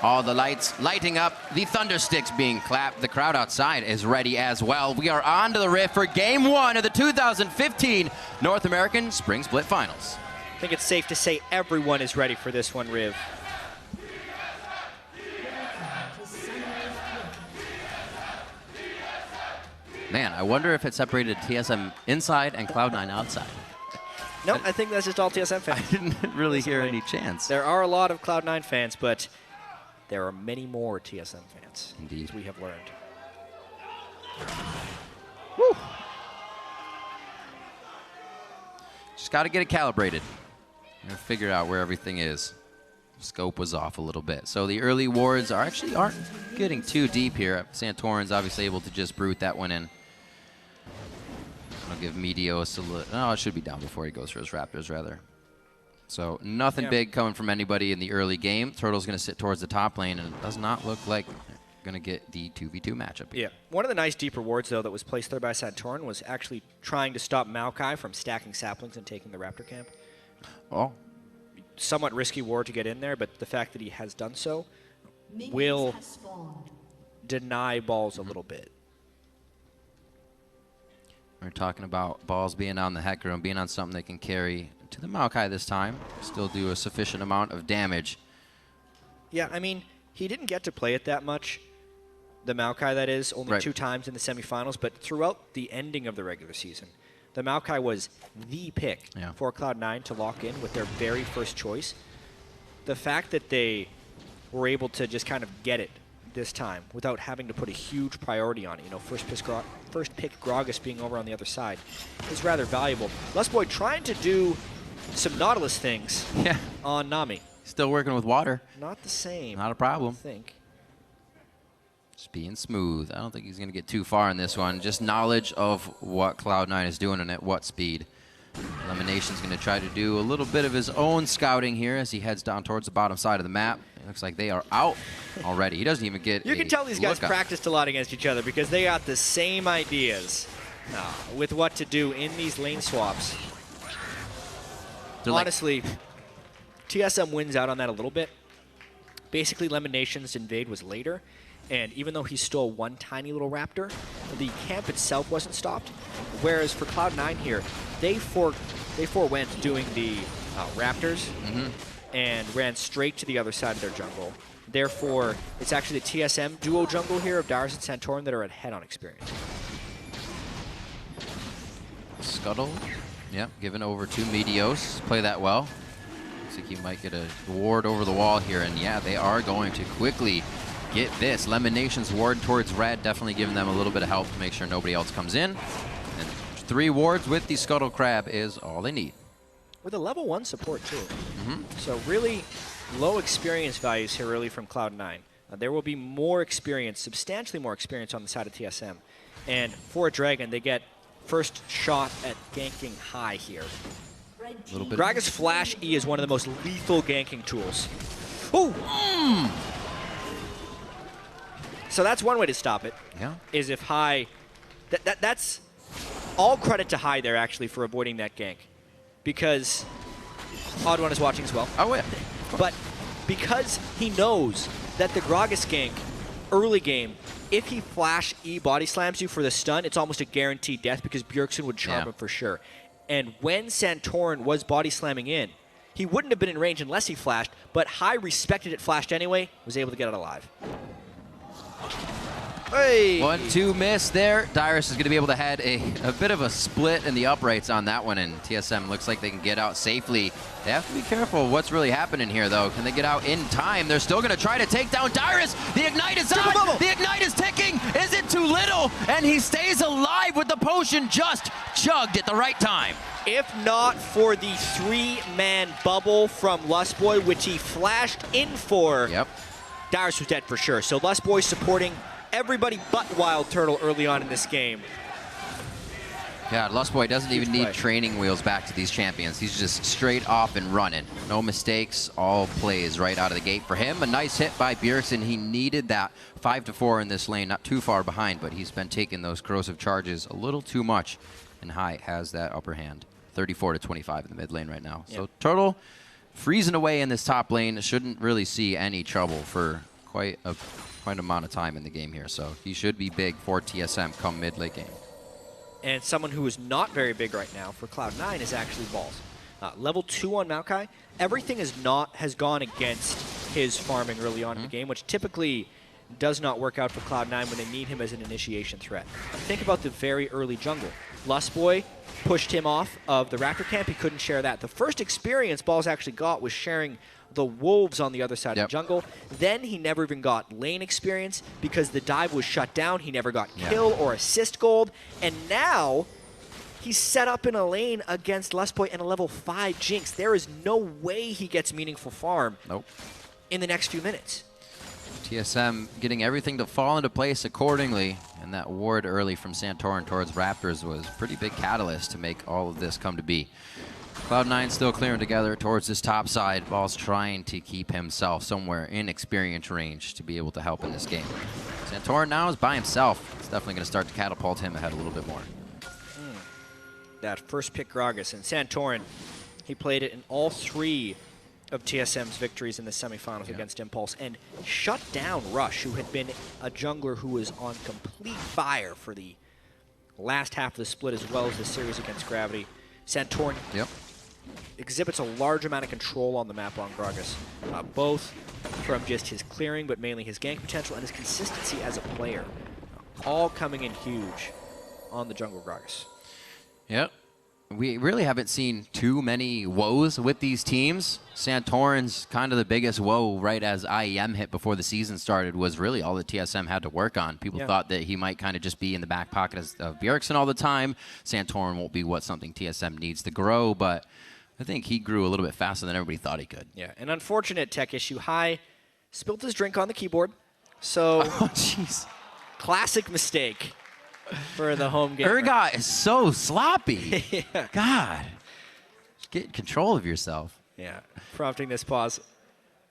All the lights lighting up, the thunder sticks being clapped. The crowd outside is ready as well. We are on to the riff for Game 1 of the 2015 North American Spring Split Finals. I think it's safe to say everyone is ready for this one, Riv. Man, I wonder if it separated TSM inside and Cloud9 outside. No, I think that's just all TSM fans. I didn't really hear any chants. There are a lot of Cloud9 fans, but there are many more TSM fans. Indeed. As we have learned. Woo. Just got to get it calibrated and figure out where everything is. Scope was off a little bit. So the early wards aren't getting too deep here. Santorin's obviously able to just brute that one in. I'll give Meteos a little. Oh, it should be down before he goes for his Raptors, rather. So nothing big coming from anybody in the early game. Turtle's going to sit towards the top lane, and it does not look like they're going to get the 2v2 matchup here. Yeah. One of the nice deeper wards, though, that was placed there by Santorin was actually trying to stop Maokai from stacking saplings and taking the Raptor camp. Oh. Somewhat risky ward to get in there, but the fact that he has done so will deny balls a little bit. We're talking about balls being on the Hecker and being on something that can carry to the Maokai this time. Still do a sufficient amount of damage. Yeah, I mean, he didn't get to play it that much, the Maokai that is, only 2 times in the semifinals, but throughout the ending of the regular season, the Maokai was the pick for Cloud9 to lock in with their very first choice. The fact that they were able to just kind of get it this time without having to put a huge priority on it, you know, first pick Gragas being over on the other side is rather valuable. Lustboy trying to do some Nautilus things on Nami. Still working with water. Not the same. Not a problem. I think. Just being smooth. I don't think he's going to get too far in this one. Just knowledge of what Cloud9 is doing and at what speed. Elimination's going to try to do a little bit of his own scouting here as he heads down towards the bottom side of the map. It looks like they are out already. He doesn't even get You can tell these guys practiced a lot against each other because they got the same ideas with what to do in these lane swaps. Honestly, TSM wins out on that a little bit. Basically, Lemonation's invade was later, and even though he stole one tiny little Raptor, the camp itself wasn't stopped. Whereas for Cloud9 here, they forewent doing the Raptors and ran straight to the other side of their jungle. Therefore, it's actually the TSM duo jungle here of Darius and Santorin that are ahead on experience. Scuttle, given over to Meteos. Play that well. Looks like he might get a ward over the wall here, and they are going to quickly get this. Lemonation's ward towards red, definitely giving them a little bit of help to make sure nobody else comes in. And 3 wards with the Scuttle Crab is all they need. With a level 1 support, too. So really low experience values here early from Cloud9. There will be more experience, substantially more experience on the side of TSM. And for a Dragon, they get first shot at ganking high here. Gragas Flash E is one of the most lethal ganking tools. Ooh! So that's one way to stop it. Is if High... That's all credit to High there, actually, for avoiding that gank. Because Odd One is watching as well. Oh, yeah. But because he knows that the Gragas gank, early game, if he Flash E body slams you for the stun, it's almost a guaranteed death because Bjergsen would charm him for sure. And when Santorin was body slamming in, he wouldn't have been in range unless he flashed, but High respected it flashed anyway, was able to get it alive. Hey! 1-2 miss there. Darius is going to be able to head a bit of a split in the uprights on that one, and TSM looks like they can get out safely. They have to be careful what's really happening here, though. Can they get out in time? They're still going to try to take down Darius. The Ignite is on. The Ignite is ticking. Is it too little? And he stays alive with the potion just chugged at the right time. If not for the 3-man bubble from Lustboy, which he flashed in for, Darius was dead for sure. So Lustboy supporting everybody but Wild Turtle early on in this game. Yeah, Lustboy doesn't even need training wheels back to these champions. He's just straight off and running. No mistakes, all plays right out of the gate for him. A nice hit by Bjergsen. He needed that 5-4 in this lane, not too far behind, but he's been taking those corrosive charges a little too much, and High has that upper hand. 34-25 in the mid lane right now. So Turtle freezing away in this top lane. Shouldn't really see any trouble for quite an amount of time in the game here. So he should be big for TSM come mid-late game. And someone who is not very big right now for Cloud9 is actually Balls. Level 2 on Maokai, everything has gone against his farming early on in the game, which typically does not work out for Cloud9 when they need him as an initiation threat. Think about the very early jungle. Lustboy pushed him off of the Raptor camp. He couldn't share that. The first experience Balls actually got was sharing the wolves on the other side of the jungle. Then he never even got lane experience because the dive was shut down. He never got kill or assist gold. And now he's set up in a lane against Lustboy and a level 5 Jinx. There is no way he gets meaningful farm in the next few minutes. TSM getting everything to fall into place accordingly, and that ward early from Santorin towards Raptors was a pretty big catalyst to make all of this come to be. Cloud9 still clearing together towards this top side. Ball's trying to keep himself somewhere in experience range to be able to help in this game. Santorin now is by himself. It's definitely going to start to catapult him ahead a little bit more. That first pick Gragas, and Santorin, he played it in all 3 of TSM's victories in the semifinals against Impulse and shut down Rush, who had been a jungler who was on complete fire for the last half of the split as well as the series against Gravity. Santorin exhibits a large amount of control on the map on Gragas, both from just his clearing but mainly his gank potential and his consistency as a player. All coming in huge on the jungle Gragas. Yep. We really haven't seen too many woes with these teams. Santorin's kind of the biggest woe right as IEM hit before the season started was really all that TSM had to work on. People thought that he might kind of just be in the back pocket of Bjergsen all the time. Santorin won't be something TSM needs to grow, but I think he grew a little bit faster than everybody thought he could. Yeah, an unfortunate tech issue. Hai spilled his drink on the keyboard, so classic mistake for the home game. Urgot is so sloppy. God. Just get control of yourself. Yeah. Prompting this pause.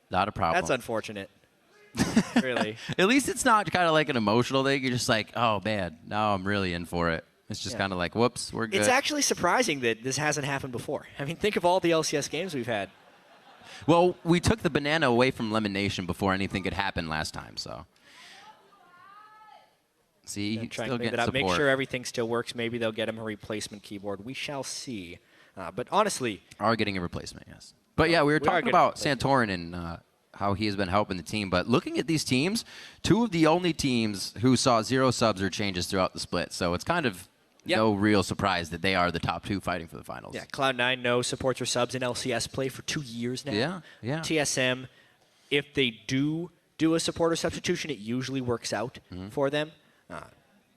Not a problem. That's unfortunate. Really. At least it's not kind of like an emotional thing. You're just like, oh, man, now I'm really in for it. It's just kind of like, whoops, we're good. It's actually surprising that this hasn't happened before. I mean, think of all the LCS games we've had. Well, we took the banana away from Lemon Nation before anything could happen last time, so. See, he's still getting support. Make sure everything still works. Maybe they'll get him a replacement keyboard. We shall see. But honestly, are getting a replacement, yes. But yeah, we were talking about Santorin and how he has been helping the team. But looking at these teams, 2 of the only teams who saw 0 subs or changes throughout the split. So it's kind of no real surprise that they are the top 2 fighting for the finals. Yeah, Cloud9 no supports or subs in LCS play for 2 years now. Yeah. TSM, if they do a supporter substitution, it usually works out for them.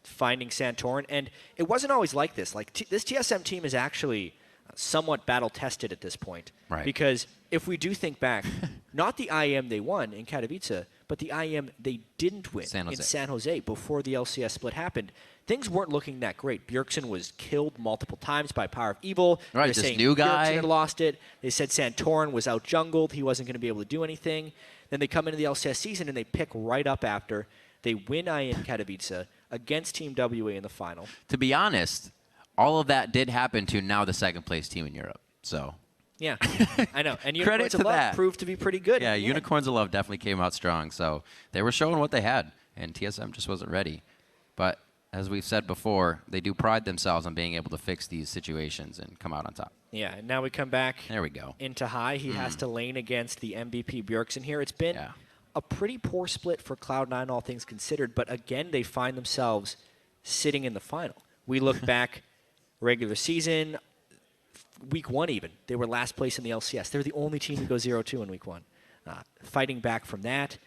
Finding Santorin, and it wasn't always like this. Like this TSM team is actually somewhat battle tested at this point, because if we do think back, not the IEM they won in Katowice, but the IEM they didn't win in San Jose before the LCS split happened. Things weren't looking that great. Bjergsen was killed multiple times by Power of Evil. Right, this new guy Bjergsen had lost it. They said Santorin was out jungled. He wasn't going to be able to do anything. Then they come into the LCS season and they pick right up after. They win IEM Katowice against Team WA in the final. To be honest, all of that did happen to now the 2nd place team in Europe. So yeah, I know. And Unicorns of Love proved to be pretty good. Yeah, Unicorns of Love definitely came out strong. So they were showing what they had, and TSM just wasn't ready. But as we've said before, they do pride themselves on being able to fix these situations and come out on top. Yeah, and now we come back into Hai. He has to lane against the MVP Bjergsen here. It's been a pretty poor split for Cloud9, all things considered, but again, they find themselves sitting in the final. We look back, regular season, week 1 even, they were last place in the LCS. They're the only team to go 0-2 in week 1. Fighting back from that,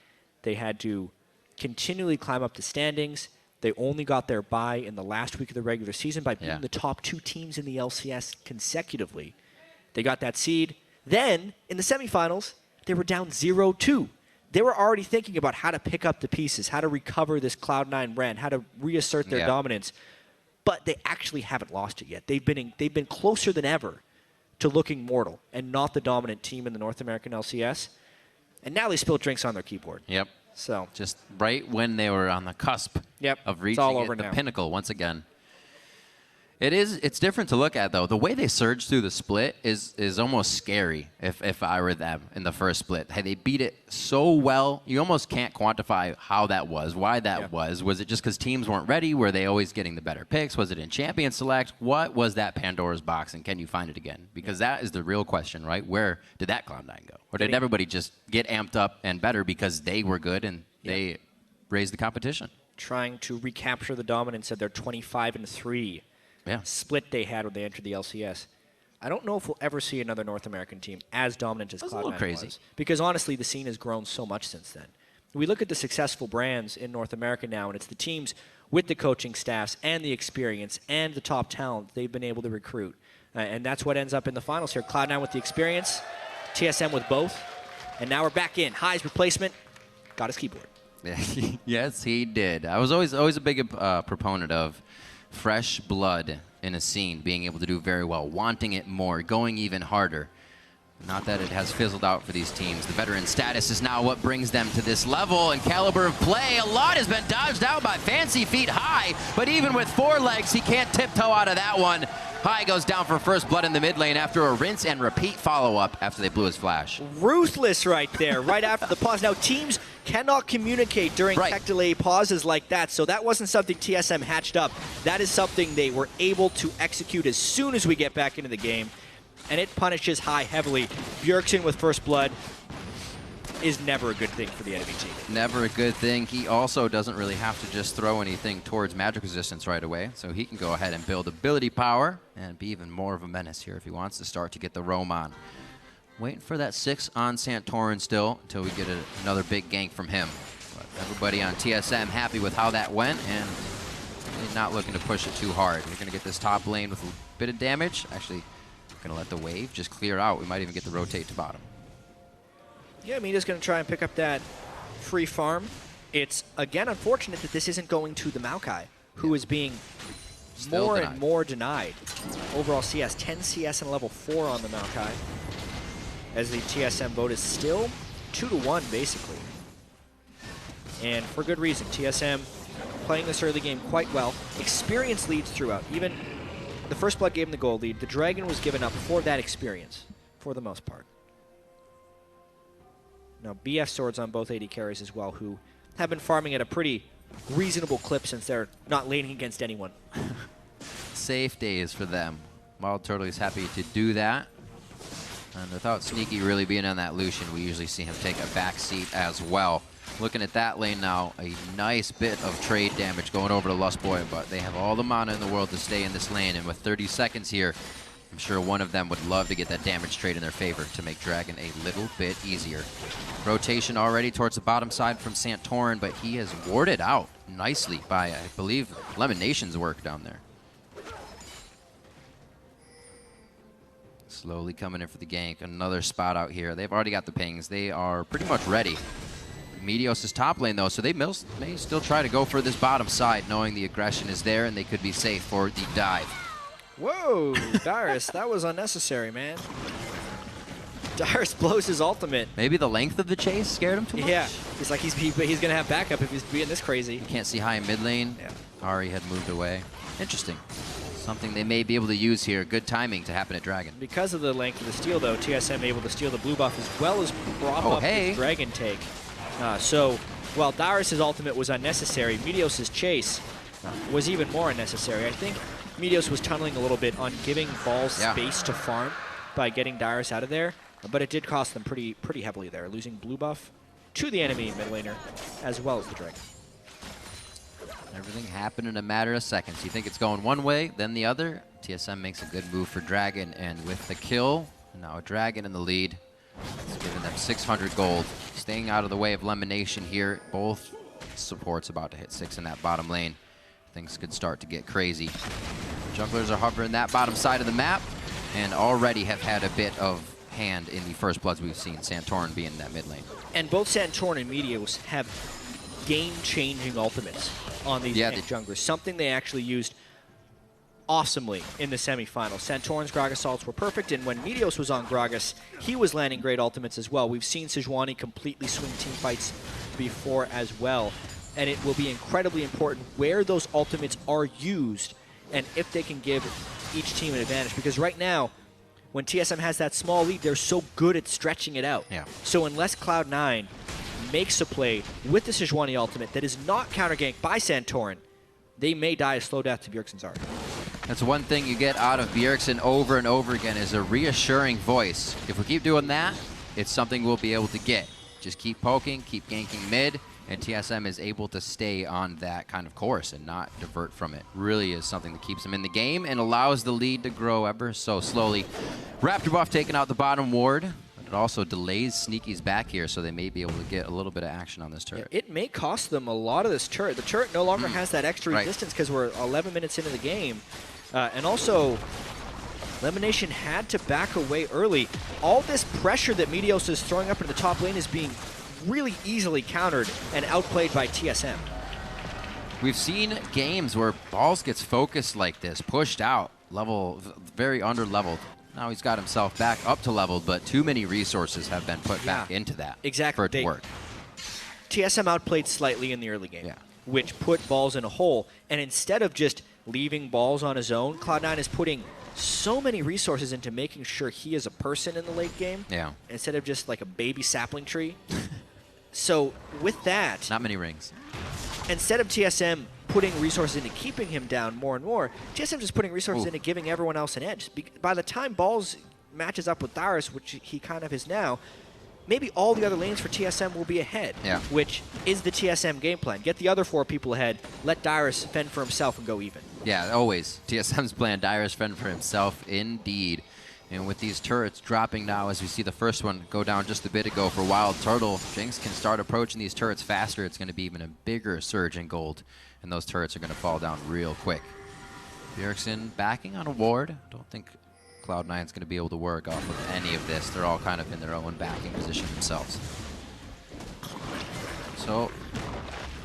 they had to continually climb up the standings. They only got their bye in the last week of the regular season by beating the top 2 teams in the LCS consecutively. They got that seed. Then, in the semifinals, they were down 0-2. They were already thinking about how to pick up the pieces, how to recover this Cloud9 brand, how to reassert their dominance. But they actually haven't lost it yet. They've been closer than ever to looking mortal and not the dominant team in the North American LCS. And now they spilled drinks on their keyboard. Yep. So just right when they were on the cusp of reaching the pinnacle once again. It's different to look at, though. The way they surged through the split is almost scary if I were them in the first split. Hey, they beat it so well. You almost can't quantify how that was, why that was. Was it just because teams weren't ready? Were they always getting the better picks? Was it in Champion Select? What was that Pandora's box, and can you find it again? Because that is the real question, right? Where did that Cloud9 go? Or did everybody just get amped up and better because they were good and they raised the competition? Trying to recapture the dominance of their 25-3 split they had when they entered the LCS. I don't know if we'll ever see another North American team as dominant as Cloud9 was. Because honestly, the scene has grown so much since then. We look at the successful brands in North America now, and it's the teams with the coaching staffs and the experience and the top talent they've been able to recruit. And that's what ends up in the finals here. Cloud9 with the experience, TSM with both. And now we're back in. High's replacement got his keyboard. Yes, he did. I was always a big proponent of fresh blood in a scene, being able to do very well, wanting it more, going even harder. Not that it has fizzled out for these teams. The veteran status is now what brings them to this level and caliber of play. A lot has been dodged out by Fancy Feet High, but even with 4 legs, he can't tiptoe out of that one. High goes down for first blood in the mid lane after a rinse and repeat follow-up after they blew his flash. Ruthless right there, right after the pause. Now, teams cannot communicate during tech delay pauses like that, so that wasn't something TSM hatched up. That is something they were able to execute as soon as we get back into the game, and it punishes High heavily. Bjergsen with first blood is never a good thing for the enemy team. Never a good thing. He also doesn't really have to just throw anything towards magic resistance right away, so he can go ahead and build ability power and be even more of a menace here if he wants to start to get the roam on. Waiting for that 6 on Santorin still until we get another big gank from him. But everybody on TSM happy with how that went, and really not looking to push it too hard. We're going to get this top lane with a bit of damage. Actually, going to let the wave just clear out. We might even get the rotate to bottom. Yeah, Mita's going to try and pick up that free farm. It's, again, unfortunate that this isn't going to the Maokai, who is being more and more denied. Overall CS, 10 CS and level 4 on the Maokai, as the TSM vote is still 2-1, basically. And for good reason. TSM playing this early game quite well. Experience leads throughout. Even the first blood gave him the gold lead. The Dragon was given up for that experience, for the most part. Now, BF swords on both AD carries as well, who have been farming at a pretty reasonable clip since they're not laning against anyone. Safe days for them. Wild Turtle is happy to do that. And without Sneaky really being on that Lucian, we usually see him take a back seat as well. Looking at that lane now, a nice bit of trade damage going over to Lustboy, but they have all the mana in the world to stay in this lane, and with 30 seconds here, I'm sure one of them would love to get that damage trade in their favor to make Dragon a little bit easier. Rotation already towards the bottom side from Santorin, but he is warded out nicely by, I believe, Lemon Nation's work down there. Slowly coming in for the gank. Another spot out here. They've already got the pings. They are pretty much ready. Meteos is top lane, though, so they may still try to go for this bottom side, knowing the aggression is there and they could be safe for the dive. Whoa, Dyrus, that was unnecessary, man. Dyrus blows his ultimate. Maybe the length of the chase scared him too much? Yeah, he's like he's going to have backup if he's being this crazy. You can't see High in mid lane. Yeah. Ari had moved away. Interesting. Something they may be able to use here. Good timing to happen at Dragon. Because of the length of the steal, though, TSM able to steal the blue buff as well as prop up his Dragon take. So, while Dyrus' ultimate was unnecessary, Meteos' chase was even more unnecessary. I think Meteos was tunneling a little bit on giving balls space to farm by getting Dyrus out of there, but it did cost them pretty heavily there, losing blue buff to the enemy mid laner as well as the Dragon. Everything happened in a matter of seconds. You think it's going one way, then the other. TSM makes a good move for Dragon, and with the kill, now a Dragon in the lead. It's giving them 600 gold. Staying out of the way of Lemon Nation here. Both supports about to hit 6 in that bottom lane. Things could start to get crazy. Junglers are hovering that bottom side of the map and already have had a bit of hand in the first bloods we've seen, Santorin being in that mid lane. And both Santorin and Meteos have game-changing ultimates on these junglers. Something they actually used awesomely in the semifinals. Santorin's Gragas assaults were perfect, and when Meteos was on Gragas, he was landing great ultimates as well. We've seen Sejuani completely swing team fights before as well, and it will be incredibly important where those ultimates are used and if they can give each team an advantage. Because right now, when TSM has that small lead, they're so good at stretching it out. Yeah. So unless Cloud9 makes a play with the Sejuani ultimate that is not counter-ganked by Santorin, they may die a slow death to Bjergsen's Art. That's one thing you get out of Bjergsen over and over again is a reassuring voice. If we keep doing that, it's something we'll be able to get. Just keep poking, keep ganking mid, and TSM is able to stay on that kind of course and not divert from it. Really is something that keeps them in the game and allows the lead to grow ever so slowly. Raptor buff taking out the bottom ward. It also delays Sneaky's back here, so they may be able to get a little bit of action on this turret. Yeah, it may cost them a lot of this turret. The turret no longer has that extra resistance because we're 11 minutes into the game. And also, Elimination had to back away early. All this pressure that Meteos is throwing up into the top lane is being really easily countered and outplayed by TSM. We've seen games where Balls gets focused like this, pushed out, very under-leveled. Now he's got himself back up to level, but too many resources have been put back into that for it to work. TSM outplayed slightly in the early game, which put Balls in a hole. And instead of just leaving Balls on his own, Cloud9 is putting so many resources into making sure he is a person in the late game, instead of just like a baby sapling tree. So with that, not many rings. Instead of TSM putting resources into keeping him down more and more, TSM just putting resources into giving everyone else an edge. By the time Balls matches up with Dyrus, which he kind of is now, maybe all the other lanes for TSM will be ahead, which is the TSM game plan. Get the other 4 people ahead, let Dyrus fend for himself and go even. Yeah, always. TSM's plan, Dyrus fend for himself, indeed. And with these turrets dropping now, as we see the first one go down just a bit ago for Wild Turtle, Jinx can start approaching these turrets faster. It's going to be even a bigger surge in gold, and those turrets are going to fall down real quick. Bjergsen backing on a ward. Don't think Cloud9's going to be able to work off of any of this. They're all kind of in their own backing position themselves. So,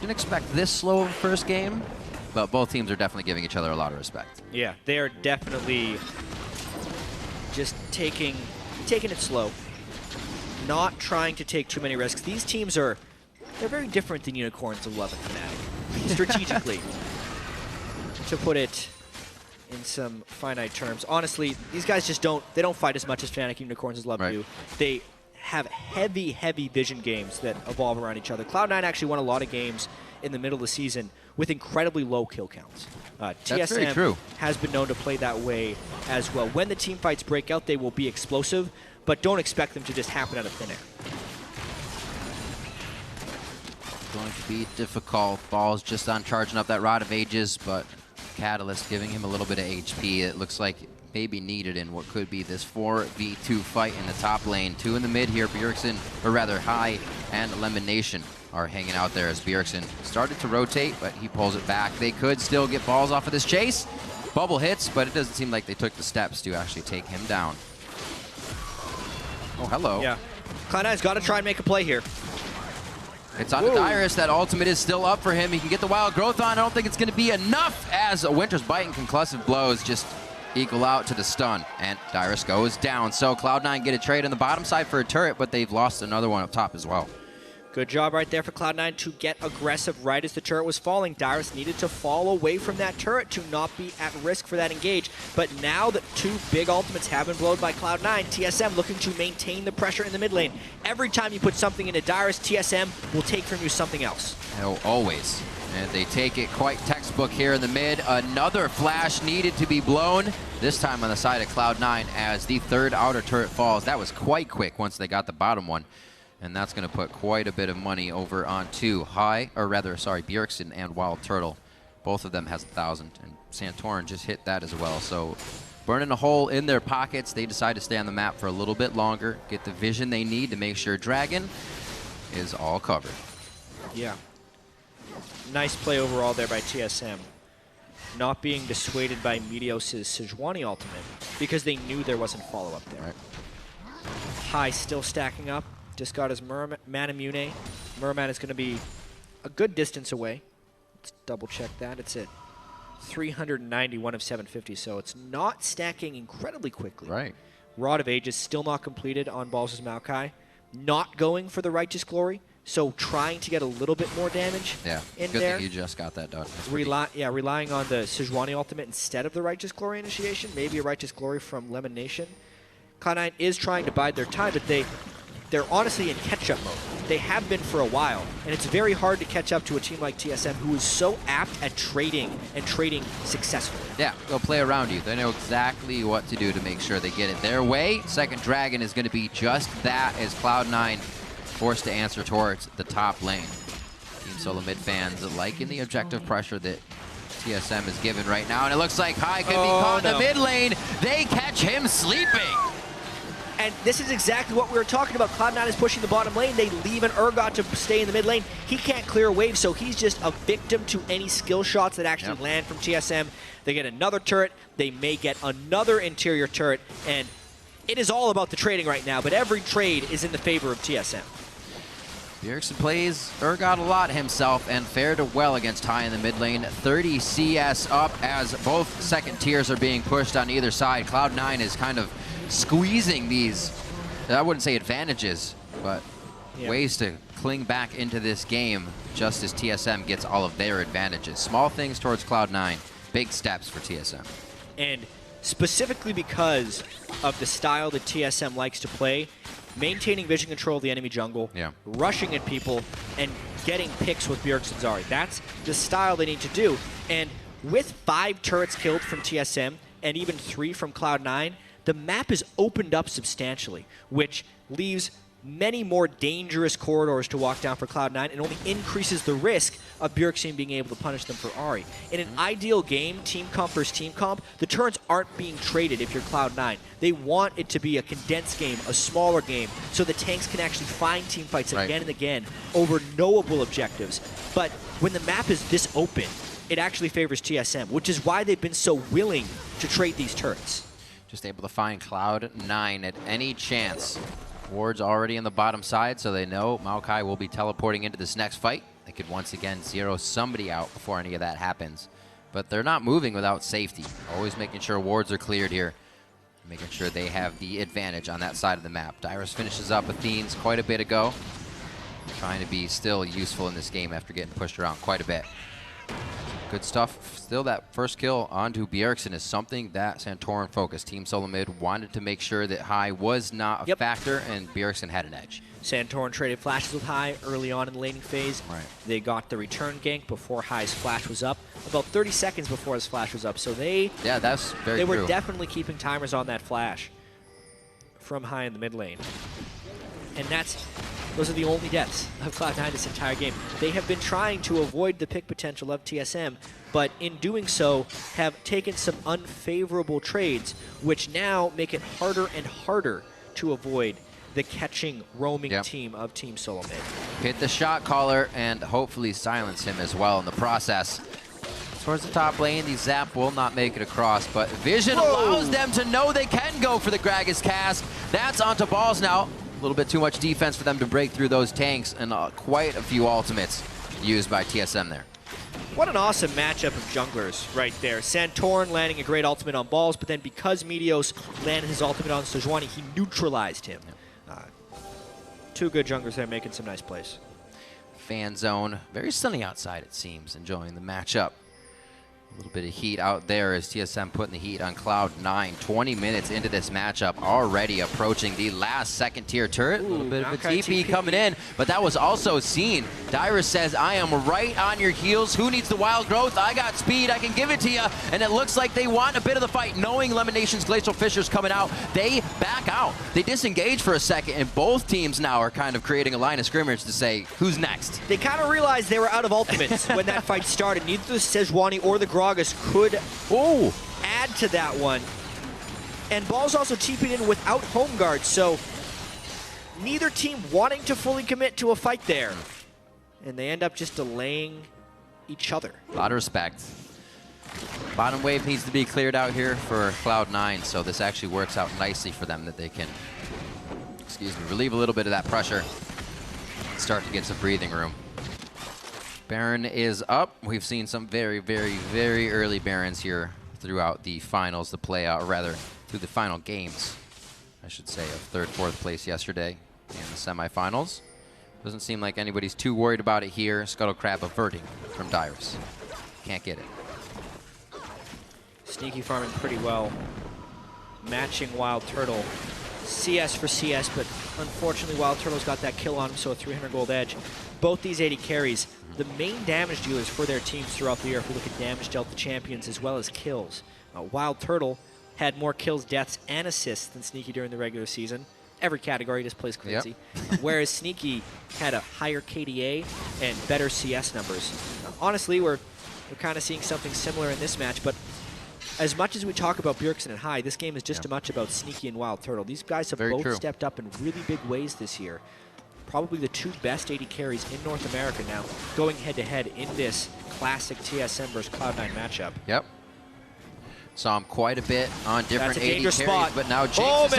didn't expect this slow of a first game, but both teams are definitely giving each other a lot of respect. Yeah, they are definitely just taking it slow, not trying to take too many risks. These teams they're very different than Unicorns of Love and Fnatic, strategically, to put it in some finite terms. Honestly, these guys just don't fight as much as Fnatic Unicorns of Love do. They have heavy, heavy vision games that evolve around each other. Cloud9 actually won a lot of games in the middle of the season with incredibly low kill counts. That's very true. has been known to play that way as well. When the team fights break out, they will be explosive, but don't expect them to just happen out of thin air. Going to be difficult. Balls just on charging up that Rod of Ages, but Catalyst giving him a little bit of HP. It looks like maybe needed in what could be this 4v2 fight in the top lane. 2 in the mid here, Bjergsen, or rather High and Elimination are hanging out there as Bjergsen started to rotate, but he pulls it back. They could still get Balls off of this chase. Bubble hits, but it doesn't seem like they took the steps to actually take him down. Oh, hello. Yeah. Cloud9's got to try and make a play here. It's on Dyrus. That ultimate is still up for him. He can get the Wild Growth on. I don't think it's going to be enough as a Winter's Bite and Conclusive Blows just equal out to the stun. And Dyrus goes down. So Cloud9 get a trade on the bottom side for a turret, but they've lost another one up top as well. Good job right there for Cloud9 to get aggressive right as the turret was falling. Dyrus needed to fall away from that turret to not be at risk for that engage. But now that 2 big ultimates have been blown by Cloud9, TSM looking to maintain the pressure in the mid lane. Every time you put something into Dyrus, TSM will take from you something else. Oh, always. And they take it quite textbook here in the mid. Another flash needed to be blown, this time on the side of Cloud9 as the 3rd outer turret falls. That was quite quick once they got the bottom one. And that's going to put quite a bit of money over onto Bjergsen and Wild Turtle. Both of them has 1,000, and Santorin just hit that as well. So burning a hole in their pockets, they decide to stay on the map for a little bit longer, get the vision they need to make sure Dragon is all covered. Yeah. Nice play overall there by TSM. Not being dissuaded by Meteos' Sejuani ultimate because they knew there wasn't follow-up there. Right. High still stacking up. Just got his Manamune. Merman is going to be a good distance away. Let's double check that. It's at 391 of 750, so it's not stacking incredibly quickly. Right. Rod of Ages still not completed on Balls' Maokai. Not going for the Righteous Glory. So trying to get a little bit more damage in good there. thing you just got that done. Relying on the Sejuani ultimate instead of the Righteous Glory initiation. Maybe a Righteous Glory from Lemon Nation. Cloud9 is trying to bide their time, but they're honestly in catch-up mode. They have been for a while, and it's very hard to catch up to a team like TSM who is so apt at trading and trading successfully. Yeah, they'll play around you. They know exactly what to do to make sure they get it their way. Second Dragon is going to be just that as Cloud9 forced to answer towards the top lane. Team Solo Mid fans liking the objective pressure that TSM is given right now, and it looks like Hai could be caught in the mid lane. They catch him sleeping. And this is exactly what we were talking about. Cloud9 is pushing the bottom lane. They leave an Urgot to stay in the mid lane. He can't clear a wave, so he's just a victim to any skill shots that actually land from TSM. They get another turret. They may get another interior turret. And it is all about the trading right now, but every trade is in the favor of TSM. Bjergsen plays Urgot a lot himself and fared well against Hai in the mid lane. 30 CS up as both second tiers are being pushed on either side. Cloud9 is kind of squeezing these, I wouldn't say advantages, but ways to cling back into this game just as TSM gets all of their advantages. Small things towards Cloud9, big steps for TSM. And specifically because of the style that TSM likes to play, maintaining vision control of the enemy jungle, rushing at people, and getting picks with Bjergsen's Ahri. That's the style they need to do. And with 5 turrets killed from TSM and even 3 from Cloud9, the map is opened up substantially, which leaves many more dangerous corridors to walk down for Cloud9 and only increases the risk of Bjergsen being able to punish them for Ahri. In an ideal game, team comp versus team comp, the turrets aren't being traded if you're Cloud9. They want it to be a condensed game, a smaller game, so the tanks can actually find team fights again and again over knowable objectives. But when the map is this open, it actually favors TSM, which is why they've been so willing to trade these turrets. Just able to find Cloud9 at any chance. Ward's already on the bottom side, so they know Maokai will be teleporting into this next fight. They could once again zero somebody out before any of that happens. But they're not moving without safety. Always making sure wards are cleared here. Making sure they have the advantage on that side of the map. Dyrus finishes up Athene's quite a bit ago. Trying to be still useful in this game after getting pushed around quite a bit. Good stuff. Still, that first kill onto Bjergsen is something that Santorin focused. Team Solo Mid wanted to make sure that Hai was not a factor, and Bjergsen had an edge. Santorin traded flashes with Hai early on in the laning phase. They got the return gank before Hai's flash was up, about 30 seconds before his flash was up. So that's very they true. were definitely keeping timers on that flash from Hai in the mid lane. And those are the only deaths of Cloud9 this entire game. They have been trying to avoid the pick potential of TSM, but in doing so have taken some unfavorable trades, which now make it harder and harder to avoid the catching, roaming team of Team Solo Mid. Hit the shot caller and hopefully silence him as well in the process. Towards the top lane, the zap will not make it across, but Vision allows them to know they can go for the Gragas cast. That's onto balls now. A little bit too much defense for them to break through those tanks, and quite a few ultimates used by TSM there. What an awesome matchup of junglers right there. Santorin landing a great ultimate on balls, but then because Meteos landed his ultimate on Sejuani, he neutralized him. Two good junglers there making some nice plays. Fan zone. Very sunny outside, it seems. Enjoying the matchup. A little bit of heat out there as TSM putting the heat on Cloud9. 20 minutes into this matchup, already approaching the last second-tier turret. A little bit of a TP coming in, but that was also seen. Dyrus says, I am right on your heels. Who needs the wild growth? I got speed. I can give it to you. And it looks like they want a bit of the fight. Knowing Lemon Nation's Glacial Fisher's coming out, they back out. They disengage for a second, and both teams now are kind of creating a line of scrimmage to say, who's next? They kind of realized they were out of ultimates when that fight started. Neither the Sejuani or the Gragas could add to that one. And Ball's also TP'd in without home guard, so neither team wanting to fully commit to a fight there. And they end up just delaying each other. A lot of respect. Bottom wave needs to be cleared out here for Cloud9, so this actually works out nicely for them that they can, relieve a little bit of that pressure and start to get some breathing room. Baron is up. We've seen some very, very, very early Barons here throughout the finals, the playout, or rather, through the final games, I should say, of third, fourth place yesterday in the semifinals. Doesn't seem like anybody's too worried about it here. Scuttle Crab averting from Dyrus. Can't get it. Sneaky farming pretty well. Matching Wild Turtle. CS for CS, but unfortunately Wild Turtle's got that kill on him, so a 300 gold edge. Both these 80 carries, the main damage dealers for their teams throughout the year, if we look at damage dealt to champions as well as kills. Wild Turtle had more kills, deaths, and assists than Sneaky during the regular season. Every category just plays crazy. Yep. Whereas Sneaky had a higher KDA and better CS numbers. Honestly, we're kind of seeing something similar in this match, but as much as we talk about Bjergsen and High, this game is just as much about Sneaky and Wild Turtle. These guys have both stepped up in really big ways this year. Probably the 2 best 80 carries in North America now, going head-to-head in this classic TSM versus Cloud9 matchup. Yep. Saw him quite a bit on different 80 carries, spot. But now James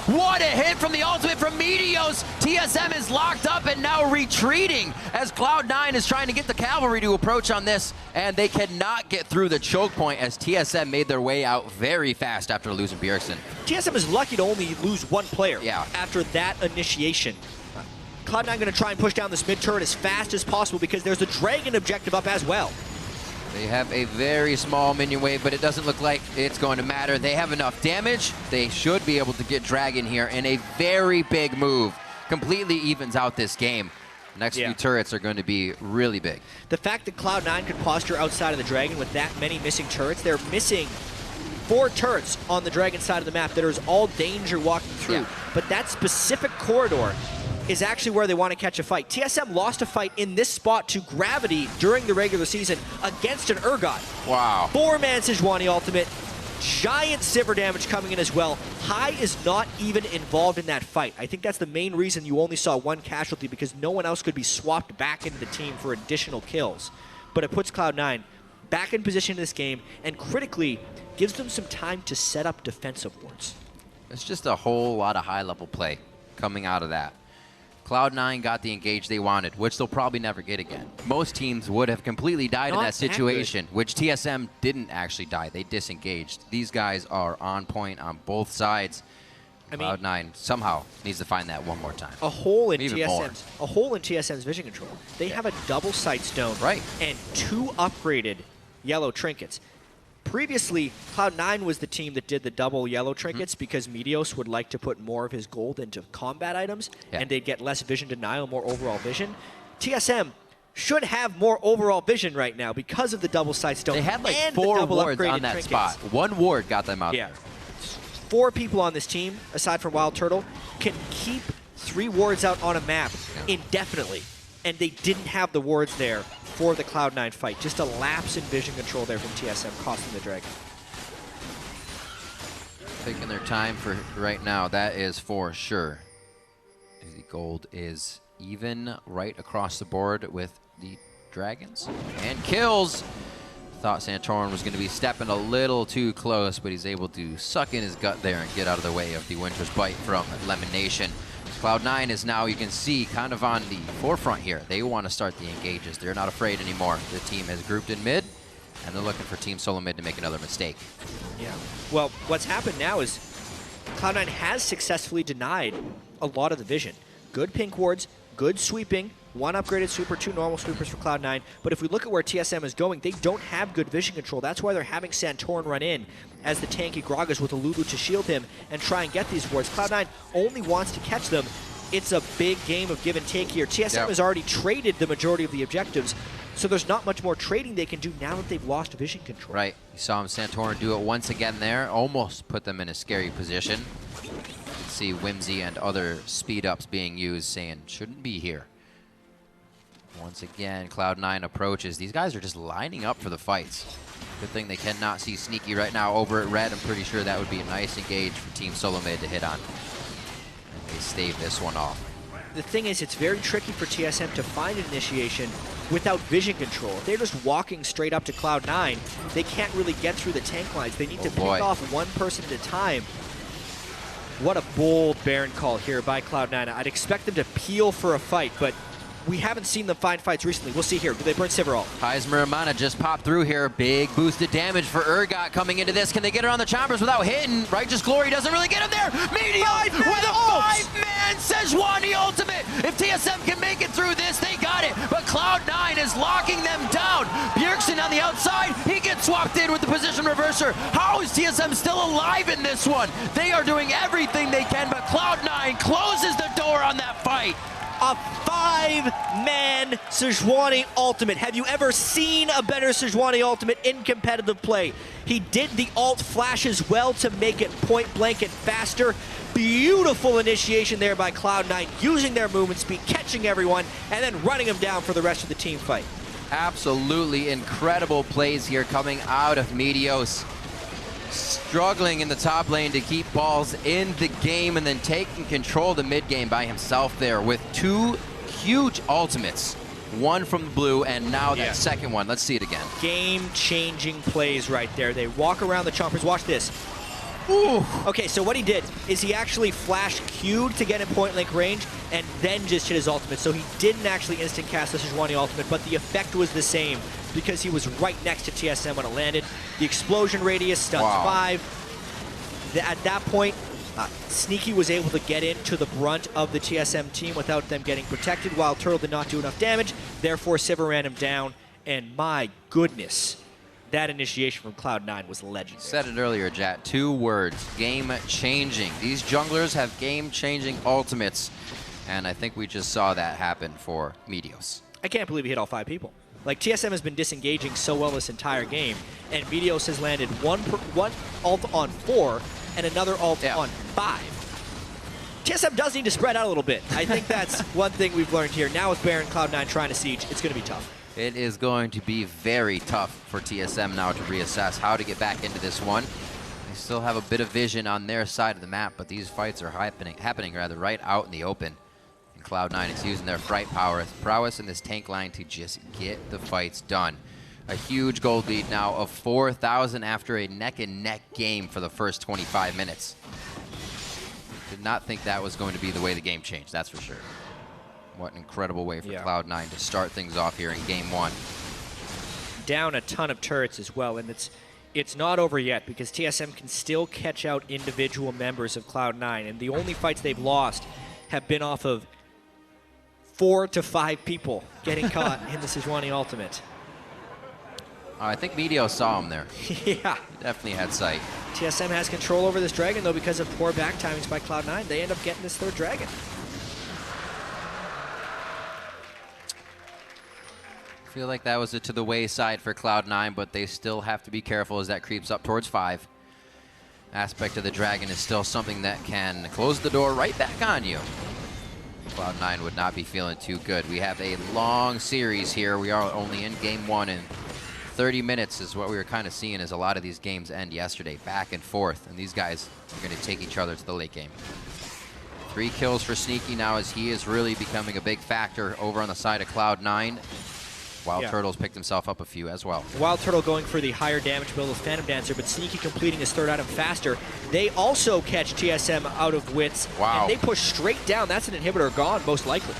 what a hit from the ultimate from Meteos. TSM is locked up and now retreating as Cloud9 is trying to get the cavalry to approach on this, and they cannot get through the choke point as TSM made their way out very fast after losing Bjergsen. TSM is lucky to only lose 1 player after that initiation. Cloud9 going to try and push down this mid turret as fast as possible because there's a Dragon objective up as well. They have a very small minion wave, but it doesn't look like it's going to matter. They have enough damage. They should be able to get Dragon here in a very big move. Completely evens out this game. Next few turrets are going to be really big. The fact that Cloud9 could posture outside of the Dragon with that many missing turrets, they're missing 4 turrets on the Dragon side of the map that is all danger walking through. But that specific corridor is actually where they want to catch a fight. TSM lost a fight in this spot to Gravity during the regular season against an Urgot. Wow. 4-man Sejuani ultimate. Giant Sivir damage coming in as well. High is not even involved in that fight. I think that's the main reason you only saw 1 casualty, because no one else could be swapped back into the team for additional kills. But it puts Cloud9 back in position in this game, and critically gives them some time to set up defensive wards. It's just a whole lot of high-level play coming out of that. Cloud9 got the engage they wanted, which they'll probably never get again. Most teams would have completely died in that situation, which TSM didn't actually die. They disengaged. These guys are on point on both sides. Cloud9 somehow needs to find that one more time. A hole in TSM's vision control. They have a double sight stone and 2 upgraded yellow trinkets. Previously, Cloud9 was the team that did the double yellow trinkets because Meteos would like to put more of his gold into combat items, and they'd get less vision denial, more overall vision. TSM should have more overall vision right now because of the double sight stone. They had like 4 wards on that spot. 1 ward got them out there. 4 people on this team, aside from Wild Turtle, can keep 3 wards out on a map indefinitely, and they didn't have the wards there for the Cloud9 fight. Just a lapse in vision control there from TSM, costing the Dragon. Taking their time for right now, that is for sure. The gold is even right across the board with the Dragons. And kills! Thought Santorin was going to be stepping a little too close, but he's able to suck in his gut there and get out of the way of the Winter's Bite from Lemon Nation. Cloud9 is now, you can see, kind of on the forefront here. They want to start the engages. They're not afraid anymore. The team has grouped in mid, and they're looking for Team Solo Mid to make another mistake. Yeah. Well, what's happened now is Cloud9 has successfully denied a lot of the vision. Good pink wards, good sweeping, 1 upgraded sweeper, 2 normal sweepers for Cloud9. But if we look at where TSM is going, they don't have good vision control. That's why they're having Santorin run in as the tanky Gragas with a Lulu to shield him and try and get these wards. Cloud9 only wants to catch them. It's a big game of give and take here. TSM has already traded the majority of the objectives, so there's not much more trading they can do now that they've lost vision control. Right. You saw him, Santorin, do it once again there. Almost put them in a scary position. You can see Whimsy and other speed-ups being used, saying, shouldn't be here. Once again, Cloud9 approaches. These guys are just lining up for the fights. Good thing they cannot see Sneaky right now over at red. I'm pretty sure that would be a nice engage for Team Solo Mid to hit on. And they stave this one off. The thing is, it's very tricky for TSM to find an initiation without vision control. If they're just walking straight up to Cloud9, they can't really get through the tank lines. They need to pick off 1 person at a time. What a bold Baron call here by Cloud9. I'd expect them to peel for a fight, but we haven't seen them find fights recently. We'll see here. Do they burn Sivir ult? Heismer Amana just popped through here. Big boosted damage for Urgot coming into this. Can they get it on the chompers without hitting? Righteous Glory doesn't really get him there. Meteos with a 5-man and Sejuani ultimate. If TSM can make it through this, they got it. But Cloud9 is locking them down. Bjergsen on the outside, he gets swapped in with the position reverser. How is TSM still alive in this one? They are doing everything they can, but Cloud9 closes the door on that fight. A 5-man Sejuani ultimate. Have you ever seen a better Sejuani ultimate in competitive play? He did the ult flash as well to make it point blank and faster. Beautiful initiation there by Cloud9, using their movement speed, catching everyone, and then running them down for the rest of the team fight. Absolutely incredible plays here coming out of Meteos. Struggling in the top lane to keep balls in the game and then taking control of the mid game by himself there with 2 huge ultimates. One from the blue and now that second one. Let's see it again. Game-changing plays right there. They walk around the chompers. Watch this. Ooh. Okay, so what he did is he actually flashed Q'd to get in point-blank range and then just hit his ultimate. So he didn't actually instant cast the Sejuani ultimate, but the effect was the same because he was right next to TSM when it landed. The explosion radius stuns 5. At that point, Sneaky was able to get into the brunt of the TSM team without them getting protected. Wild Turtle did not do enough damage, therefore Sivir ran him down, and my goodness, that initiation from Cloud9 was legendary. Said it earlier, Jat. 2 words, game-changing. These junglers have game-changing ultimates, and I think we just saw that happen for Meteos. I can't believe he hit all 5 people. Like, TSM has been disengaging so well this entire game, and Meteos has landed one ult on 4 and another ult on 5. TSM does need to spread out a little bit. I think that's one thing we've learned here. Now with Baron Cloud9 trying to siege, it's going to be tough. It is going to be very tough for TSM now to reassess how to get back into this one. They still have a bit of vision on their side of the map, but these fights are happening right out in the open. And Cloud9 is using their fright prowess in this tank line to just get the fights done. A huge gold lead now of 4,000 after a neck-and-neck game for the first 25 minutes. Did not think that was going to be the way the game changed, that's for sure. What an incredible way for Cloud9 to start things off here in Game 1. Down a ton of turrets as well, and it's not over yet because TSM can still catch out individual members of Cloud9, and the only fights they've lost have been off of 4 to 5 people getting caught in the Sejuani ultimate. I think Meteos saw him there. Yeah. He definitely had sight. TSM has control over this dragon, though, because of poor back timings by Cloud9. They end up getting this 3rd dragon. I feel like that was it to the wayside for Cloud9, but they still have to be careful as that creeps up towards 5. Aspect of the dragon is still something that can close the door right back on you. Cloud9 would not be feeling too good. We have a long series here. We are only in Game 1, and 30 minutes is what we were kind of seeing as a lot of these games end yesterday, back and forth, and these guys are going to take each other to the late game. 3 kills for Sneaky now as he is really becoming a big factor over on the side of Cloud9. Wild Turtle's picked himself up a few as well. Wild Turtle going for the higher damage build with Phantom Dancer, but Sneaky completing his 3rd item faster. They also catch TSM out of wits, and they push straight down. That's an inhibitor gone, most likely.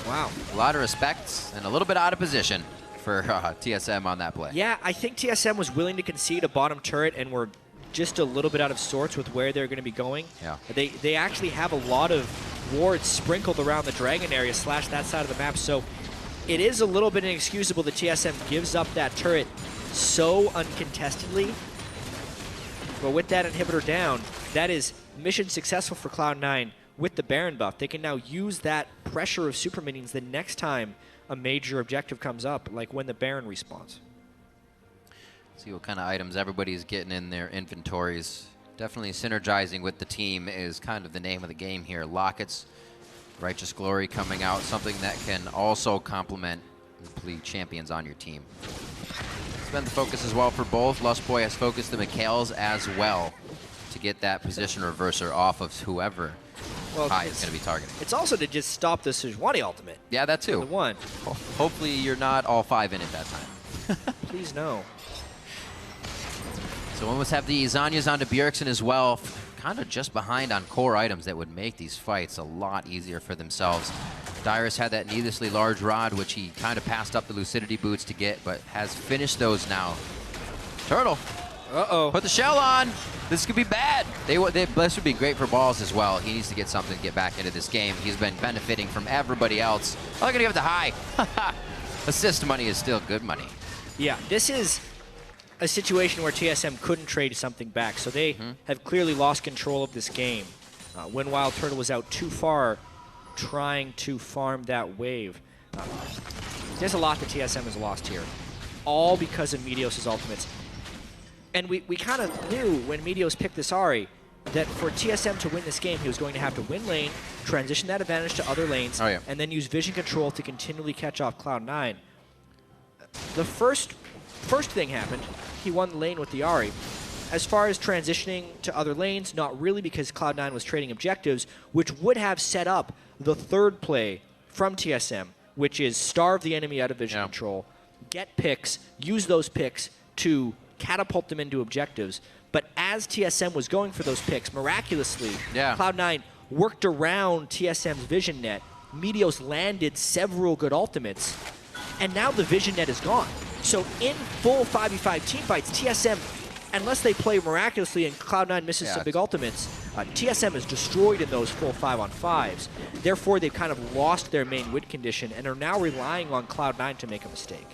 Wow. A lot of respect and a little bit out of position for TSM on that play. Yeah, I think TSM was willing to concede a bottom turret and were just a little bit out of sorts with where they're going to be going. Yeah. They actually have a lot of wards sprinkled around the dragon area / that side of the map, so it is a little bit inexcusable that TSM gives up that turret so uncontestedly. But with that inhibitor down, that is mission successful for Cloud9 with the Baron buff. They can now use that pressure of super minions the next time a major objective comes up, like when the Baron respawns. See what kind of items everybody's getting in their inventories. Definitely synergizing with the team is kind of the name of the game here. Lockets, Righteous Glory coming out, something that can also complement the champions on your team. It's been the focus as well for both. Lustboy has focused the Mikhails as well to get that position reverser off of whoever Kai is going to be targeting. It's also to just stop the Sejuani ultimate. Yeah, that too. The one. Hopefully you're not all 5 in at that time. Please no. So we almost have the Zanyas onto Bjergsen as well, kind of just behind on core items that would make these fights a lot easier for themselves. Dyrus had that needlessly large rod, which he kind of passed up the Lucidity boots to get, but has finished those now. Turtle Uh-oh. Put the shell on. This could be bad. This would be great for balls as well. He needs to get something to get back into this game. He's been benefiting from everybody else. Oh, they're going to give it the high. Assist money is still good money. Yeah, this is a situation where TSM couldn't trade something back, so they have clearly lost control of this game. When Wild Turtle was out too far trying to farm that wave. There's a lot that TSM has lost here, all because of Meteos' ultimates. And we kind of knew when Meteos picked this Ahri that for TSM to win this game, he was going to have to win lane, transition that advantage to other lanes, and then use vision control to continually catch off Cloud9. The first thing happened, he won the lane with the Ahri. As far as transitioning to other lanes, not really, because Cloud9 was trading objectives, which would have set up the third play from TSM, which is starve the enemy out of vision control, get picks, use those picks to catapult them into objectives. But as TSM was going for those picks, miraculously, Cloud9 worked around TSM's vision net. Meteos landed several good ultimates, and now the vision net is gone. So in full 5v5 teamfights, TSM, unless they play miraculously and Cloud9 misses some big ultimates, TSM is destroyed in those full 5-on-5s. Therefore, they've kind of lost their main win condition and are now relying on Cloud9 to make a mistake.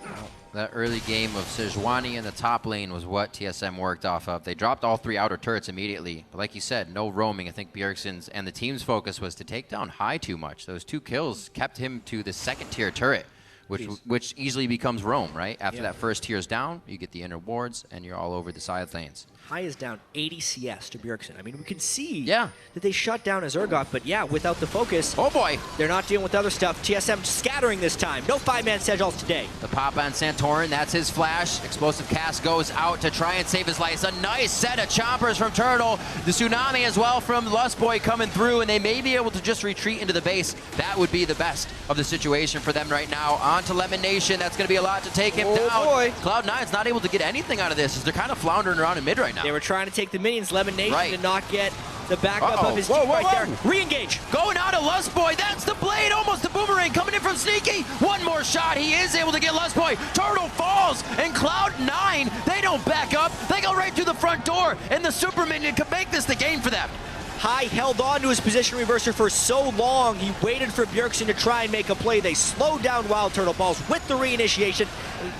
Wow. That early game of Sejuani in the top lane was what TSM worked off of. They dropped all 3 outer turrets immediately. But like you said, no roaming. I think Bjergsen's and the team's focus was to take down High too much. Those 2 kills kept him to the 2nd tier turret, which easily becomes roam, right? After that first tier is down, you get the inner wards, and you're all over the side lanes. High is down 80 CS to Bjergsen. I mean, we can see that they shut down his Urgot, but without the focus, oh boy, they're not dealing with other stuff. TSM scattering this time. No 5-man Sejuls today. The pop on Santorin, that's his flash. Explosive cast goes out to try and save his life. It's a nice set of chompers from Turtle. The tsunami as well from Lustboy coming through, and they may be able to just retreat into the base. That would be the best of the situation for them right now. On to Lemon Nation. That's going to be a lot to take him down. Boy. Cloud9's not able to get anything out of this, as they're kind of floundering around in mid right now. They were trying to take the minions. Lemon Nation did not get the backup of his team right there. Re-engage. Going out of Lustboy. That's the blade. Almost a boomerang coming in from Sneaky. One more shot. He is able to get Lustboy. Turtle falls. And Cloud9, they don't back up. They go right through the front door. And the super minion could make this the game for them. High held on to his position reverser for so long. He waited for Bjergsen to try and make a play. They slowed down Wild Turtle Balls with the reinitiation.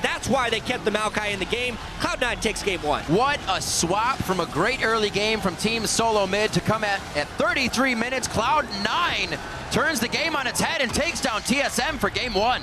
That's why they kept the Maokai in the game. Cloud9 takes game 1. What a swap from a great early game from Team Solo Mid to come at 33 minutes. Cloud9 turns the game on its head and takes down TSM for game 1.